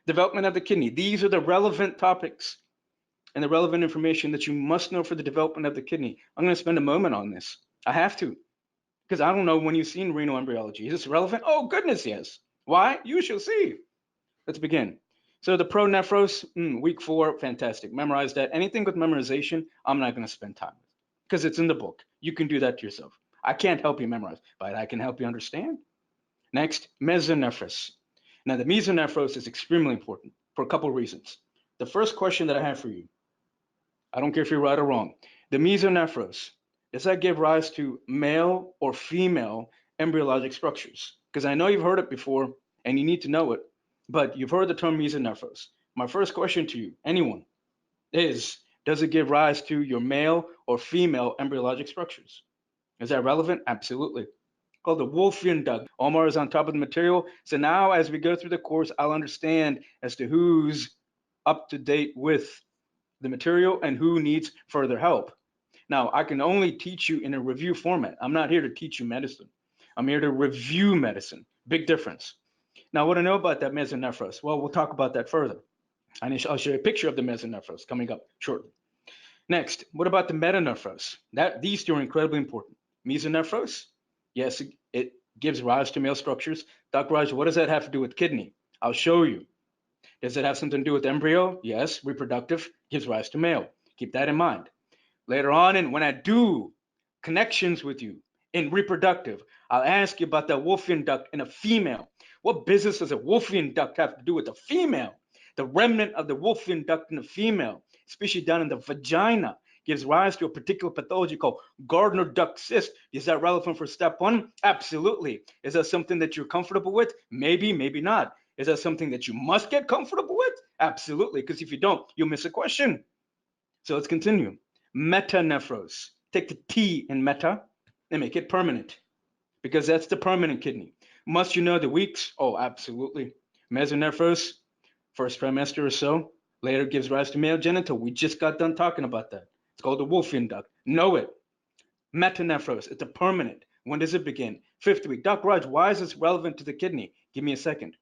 Development of the kidney. These are the relevant topics and the relevant information that you must know for the development of the kidney. I'm going to spend a moment on this. I have to, because I don't know when you've seen renal embryology. Is this relevant? Oh, goodness, yes. Why? You shall see. Let's begin. So the pronephros, week 4, fantastic. Memorize that. Anything with memorization, I'm not going to spend time with because it's in the book. You can do that to yourself. I can't help you memorize, but I can help you understand. Next, mesonephros. Now, the mesonephros is extremely important for a couple of reasons. The first question that I have for you, I don't care if you're right or wrong. The mesonephros, does that give rise to male or female embryologic structures? Because I know you've heard it before and you need to know it, but you've heard the term mesonephros. My first question to you, anyone, is does it give rise to your male or female embryologic structures? Is that relevant? Absolutely. Called the Wolffian duct. Omar is on top of the material. So now as we go through the course, I'll understand as to who's up to date with the material and who needs further help. Now, I can only teach you in a review format. I'm not here to teach you medicine. I'm here to review medicine. Big difference. Now, what I know about that mesonephros, well, we'll talk about that further. And I'll show you a picture of the mesonephros coming up shortly. Next, what about the metanephros? These two are incredibly important. Mesonephros, yes, it gives rise to male structures. Dr. Raj, what does that have to do with kidney? I'll show you. Does it have something to do with embryo? Yes, reproductive gives rise to male. Keep that in mind. Later on, and when I do connections with you in reproductive, I'll ask you about that Wolffian duct in a female. What business does a Wolffian duct have to do with a female? The remnant of the Wolffian duct in a female, especially down in the vagina, gives rise to a particular pathology called Gardner duct cyst. Is that relevant for step 1? Absolutely. Is that something that you're comfortable with? Maybe, maybe not. Is that something that you must get comfortable with? Absolutely, because if you don't, you'll miss a question. So let's continue. Metanephros. Take the T in meta and make it permanent, because that's the permanent kidney. Must you know the weeks? Oh, absolutely. Mesonephros, first trimester or so, later gives rise to male genital. We just got done talking about that. It's called the Wolffian duct. Know it. Metanephros, it's a permanent. When does it begin? 5th week. Dr. Raj, why is this relevant to the kidney? Give me a second.